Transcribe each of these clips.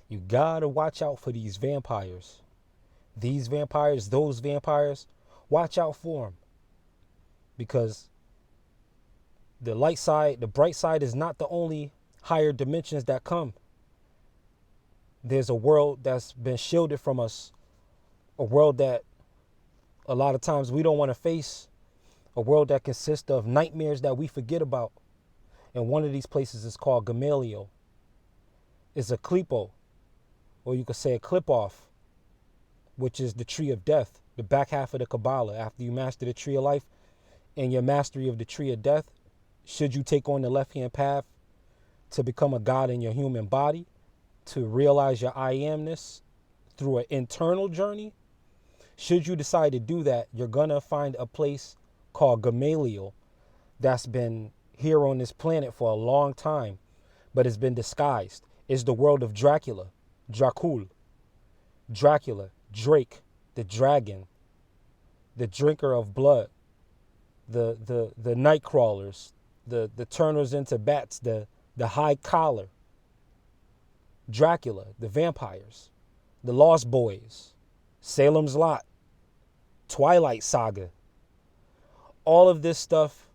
You gotta watch out for these vampires. These vampires, those vampires, watch out for them. Because the light side, the bright side is not the only higher dimensions that come. There's a world that's been shielded from us, a world that a lot of times we don't want to face, a world that consists of nightmares that we forget about. And one of these places is called Gamaliel. It's a klipo, or you could say a clip off, which is the tree of death, the back half of the Kabbalah. After you master the tree of life and your mastery of the tree of death, should you take on the left-hand path to become a God in your human body, to realize your I amness through an internal journey, should you decide to do that, you're going to find a place called Gamaliel that's been here on this planet for a long time, but it's been disguised. It's the world of Dracula, Dracul, Dracula, Drake, the dragon, the drinker of blood, the night crawlers, the turners into bats, the high collar, Dracula, the vampires, the Lost Boys, Salem's Lot, Twilight Saga. All of this stuff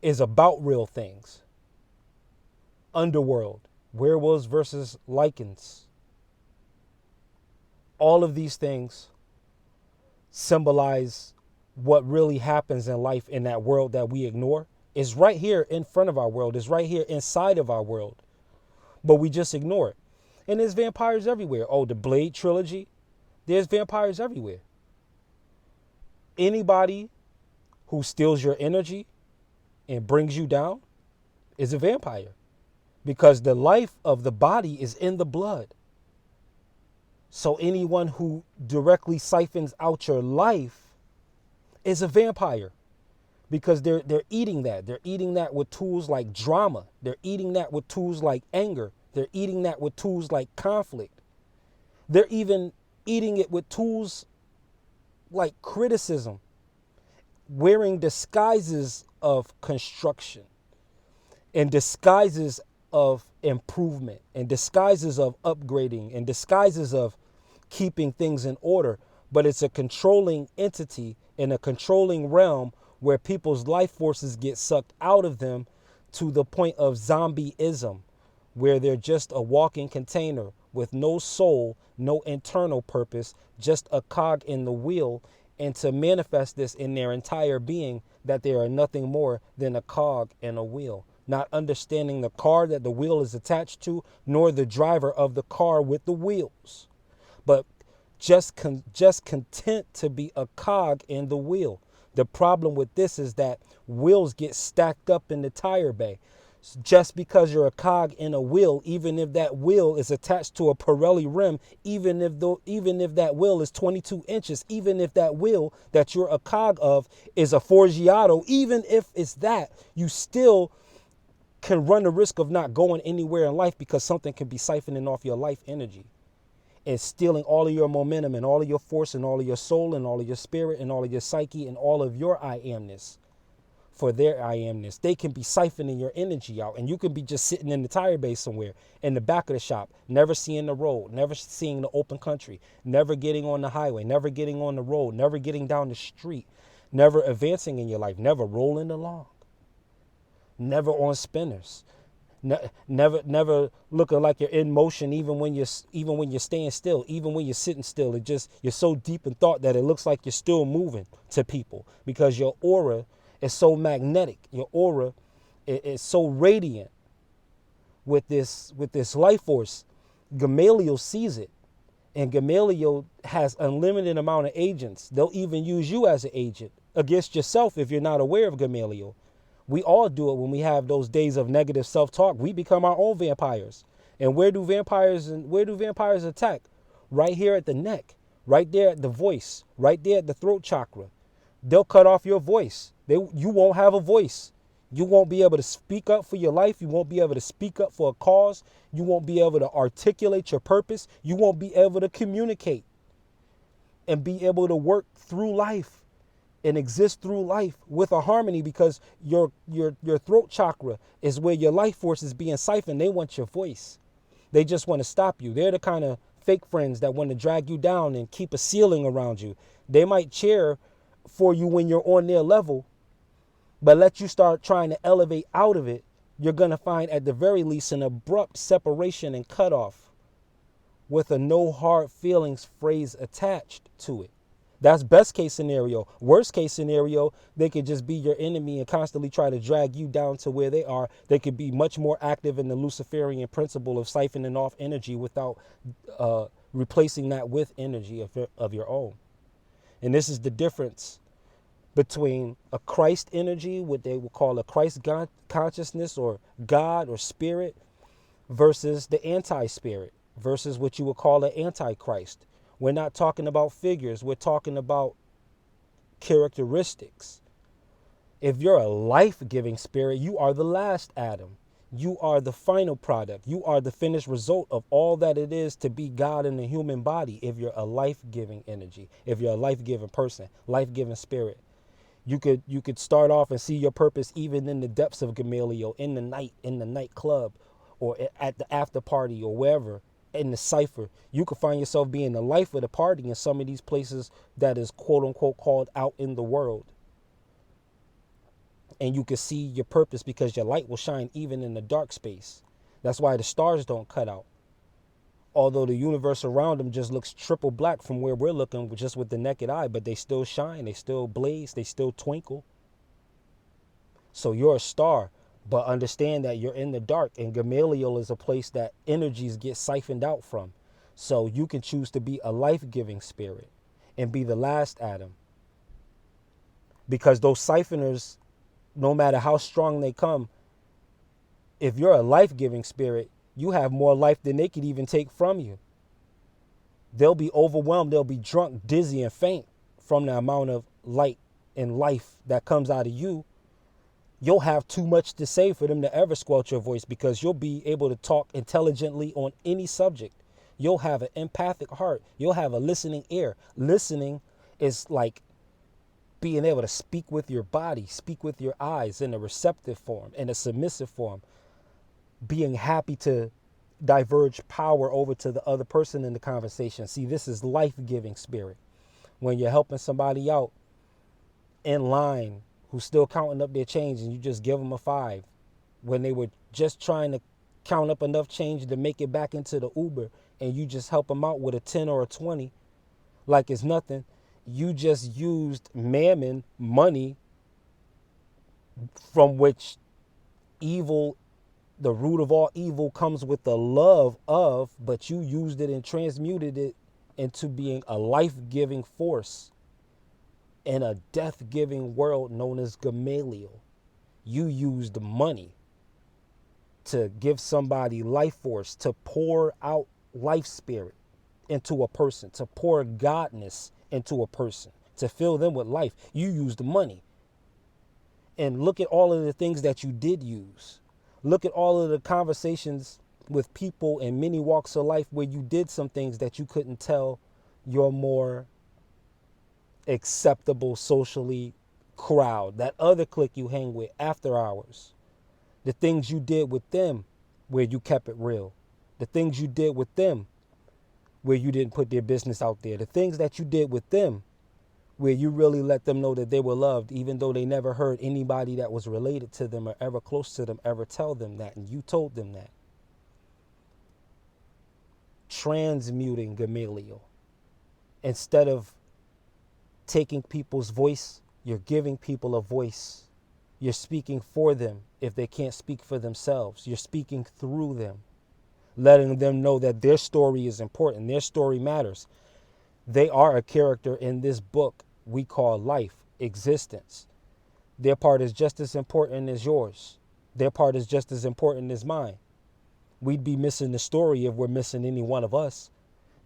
is about real things. Underworld, werewolves versus lichens. All of these things symbolize what really happens in life in that world that we ignore. It's right here in front of our world. It's right here inside of our world. But we just ignore it. And there's vampires everywhere. Oh, the Blade trilogy. There's vampires everywhere. Anybody who steals your energy and brings you down is a vampire. Because the life of the body is in the blood. So anyone who directly siphons out your life is a vampire. Because they're eating that. They're eating that with tools like drama. They're eating that with tools like anger. They're eating that with tools like conflict. They're even eating it with tools like criticism, wearing disguises of construction and disguises of improvement and disguises of upgrading and disguises of keeping things in order. But it's a controlling entity in a controlling realm where people's life forces get sucked out of them to the point of zombieism, where they're just a walking container with no soul, no internal purpose, just a cog in the wheel, and to manifest this in their entire being, that they are nothing more than a cog in a wheel, not understanding the car that the wheel is attached to, nor the driver of the car with the wheels, but just content to be a cog in the wheel. The problem with this is that wheels get stacked up in the tire bay. Just because you're a cog in a wheel, even if that wheel is attached to a Pirelli rim, even if that wheel is 22 inches, even if that wheel that you're a cog of is a Forgiato, even if it's that, you still can run the risk of not going anywhere in life, because something can be siphoning off your life energy and stealing all of your momentum and all of your force and all of your soul and all of your spirit and all of your psyche and all of your I amness for their I amness. They can be siphoning your energy out, and you can be just sitting in the tire bay somewhere in the back of the shop, never seeing the road, never seeing the open country, never getting on the highway, never getting on the road, never getting down the street, never advancing in your life, never rolling along, never on spinners. Never looking like you're in motion, even when you're staying still, even when you're sitting still. You're so deep in thought that it looks like you're still moving to people, because your aura is so magnetic. Your aura is so radiant with this life force. Gamaliel sees it, and Gamaliel has unlimited amount of agents. They'll even use you as an agent against yourself if you're not aware of Gamaliel. We all do it when we have those days of negative self-talk. We become our own vampires. And where do vampires attack? Right here at the neck, right there at the voice, right there at the throat chakra. They'll cut off your voice. You won't have a voice. You won't be able to speak up for your life. You won't be able to speak up for a cause. You won't be able to articulate your purpose. You won't be able to communicate and be able to work through life and exist through life with a harmony, because your throat chakra is where your life force is being siphoned. They want your voice. They just want to stop you. They're the kind of fake friends that want to drag you down and keep a ceiling around you. They might cheer for you when you're on their level, but let you start trying to elevate out of it, you're going to find at the very least an abrupt separation and cutoff with a no hard feelings phrase attached to it. That's best case scenario. Worst case scenario, they could just be your enemy and constantly try to drag you down to where they are. They could be much more active in the Luciferian principle of siphoning off energy without replacing that with energy of your own. And this is the difference between a Christ energy, what they would call a Christ God consciousness or God or spirit, versus the anti-spirit, versus what you would call an antichrist. We're not talking about figures. We're talking about characteristics. If you're a life-giving spirit, you are the last Adam. You are the final product. You are the finished result of all that it is to be God in a human body. If you're a life-giving energy, if you're a life-giving person, life-giving spirit, you could start off and see your purpose even in the depths of Gamaliel, in the night, in the nightclub, or at the after party, or wherever, in the cipher. You could find yourself being the life of the party in some of these places that is quote unquote called out in the world. And you can see your purpose because your light will shine even in the dark space. That's why the stars don't cut out. Although the universe around them just looks triple black from where we're looking just with the naked eye, but they still shine, they still blaze, they still twinkle. So you're a star, but understand that you're in the dark, and Gamaliel is a place that energies get siphoned out from. So you can choose to be a life-giving spirit and be the last Adam. Because those siphoners, no matter how strong they come, if you're a life-giving spirit, you have more life than they could even take from you. They'll be overwhelmed. They'll be drunk, dizzy, and faint from the amount of light and life that comes out of you. You'll have too much to say for them to ever squelch your voice because you'll be able to talk intelligently on any subject. You'll have an empathic heart. You'll have a listening ear. Listening is like being able to speak with your body, speak with your eyes in a receptive form, in a submissive form. Being happy to diverge power over to the other person in the conversation. See, this is life-giving spirit. When you're helping somebody out in line who's still counting up their change and you just give them a 5, when they were just trying to count up enough change to make it back into the Uber, and you just help them out with a 10 or a 20 like it's nothing, you just used mammon, money, from which evil, the root of all evil comes with the love of, but you used it and transmuted it into being a life-giving force in a death-giving world known as Gamaliel. You used money to give somebody life force, to pour out life spirit into a person, to pour godness into a person, to fill them with life. You used money. And look at all of the things that you did use. Look at all of the conversations with people in many walks of life where you did some things that you couldn't tell your more acceptable socially crowd, that other clique you hang with after hours. The things you did with them where you kept it real. The things you did with them where you didn't put their business out there. The things that you did with them where you really let them know that they were loved, even though they never heard anybody that was related to them or ever close to them ever tell them that, and you told them that. Transmuting Gamaliel. Instead of taking people's voice, you're giving people a voice. You're speaking for them if they can't speak for themselves. You're speaking through them, letting them know that their story is important. Their story matters. They are a character in this book we call life, existence. Their part is just as important as yours. Their part is just as important as mine. We'd be missing the story if we're missing any one of us.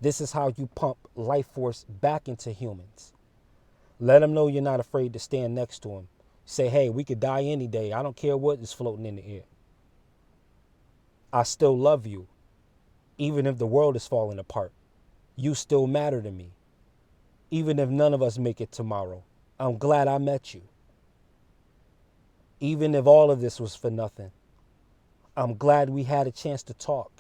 This is how you pump life force back into humans. Let them know you're not afraid to stand next to them. Say, hey, we could die any day. I don't care what is floating in the air. I still love you. Even if the world is falling apart, you still matter to me. Even if none of us make it tomorrow, I'm glad I met you. Even if all of this was for nothing, I'm glad we had a chance to talk.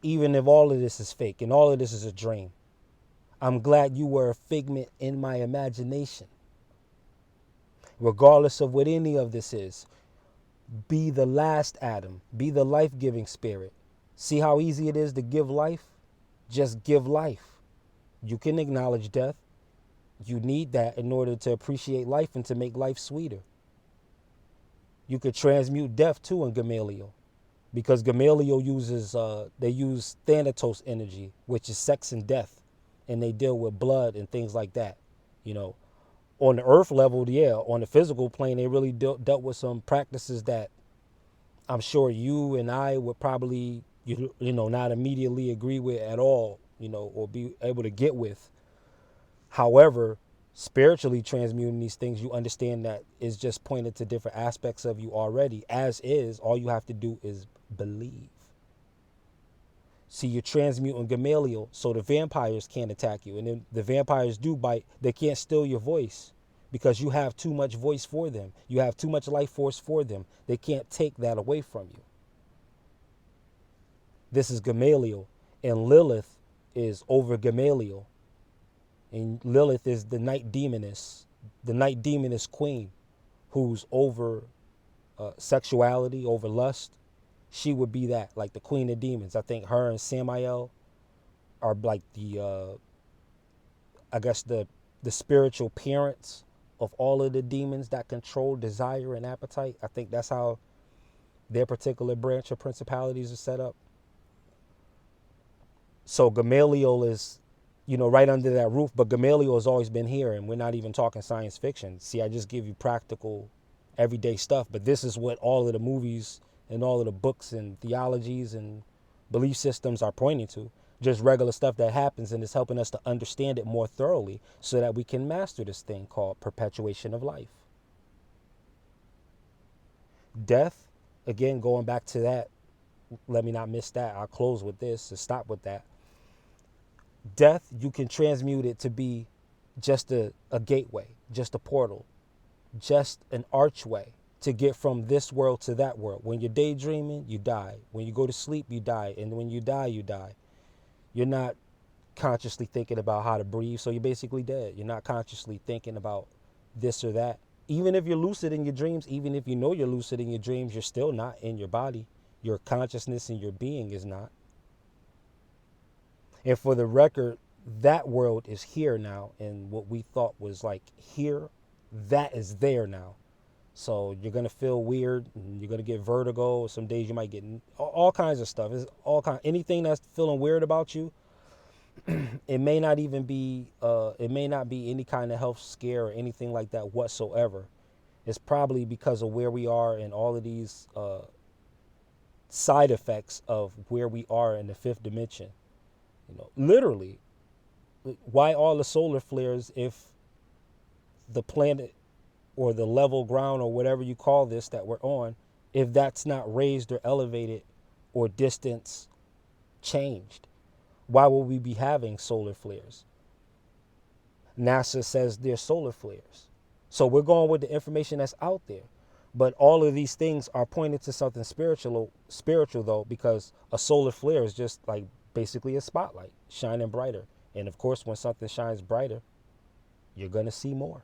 even if all of this is fake and all of this is a dream. I'm glad you were a figment in my imagination. Regardless of what any of this is, be the last Adam, be the life-giving spirit. See how easy it is to give life? Just give life. You can acknowledge death. You need that in order to appreciate life and to make life sweeter. You could transmute death too in Gamaliel, because Gamaliel uses, they use Thanatos energy, which is sex and death, and they deal with blood and things like that. You know, on the earth level, yeah, on the physical plane, they really dealt with some practices that I'm sure you and I would probably, not immediately agree with at all, or be able to get with. However, spiritually transmuting these things, you understand that is just pointed to different aspects of you already. As is, all you have to do is believe. See, you're transmuting Gamaliel, so the vampires can't attack you. And then the vampires do bite. They can't steal your voice because you have too much voice for them. You have too much life force for them. They can't take that away from you. This is Gamaliel, and Lilith is over Gamaliel. And Lilith is the night demoness queen, who's over sexuality, over lust. She would be that, like the queen of demons. I think her and Samael are like the, I guess the spiritual parents of all of the demons that control desire and appetite. I think that's how their particular branch of principalities are set up. So Gamaliel is, right under that roof, but Gamaliel has always been here, and we're not even talking science fiction. See, I just give you practical, everyday stuff, but this is what all of the movies and all of the books and theologies and belief systems are pointing to. Just regular stuff that happens, and it's helping us to understand it more thoroughly so that we can master this thing called perpetuation of life. Death, again, going back to that, let me not miss that. I'll close with this and stop with that. Death, you can transmute it to be just a gateway, just a portal, just an archway to get from this world to that world. When you're daydreaming, you die. When you go to sleep, you die. And when you die, you die. You're not consciously thinking about how to breathe, so you're basically dead. You're not consciously thinking about this or that. Even if you're lucid in your dreams, even if you know you're lucid in your dreams, you're still not in your body. Your consciousness and your being is not. And for the record, that world is here now, and what we thought was like here, that is there now. So you're gonna feel weird, and you're gonna get vertigo. Some days you might get all kinds of stuff. It's anything that's feeling weird about you. It may not even be. It may not be any kind of health scare or anything like that whatsoever. It's probably because of where we are and all of these side effects of where we are in the fifth dimension. Literally, why all the solar flares if the planet or the level ground or whatever you call this that we're on, if that's not raised or elevated or distance changed? Why will we be having solar flares? NASA says there's solar flares. So we're going with the information that's out there. But all of these things are pointed to something spiritual though, because a solar flare is just like basically a spotlight shining brighter. And of course, when something shines brighter, you're going to see more.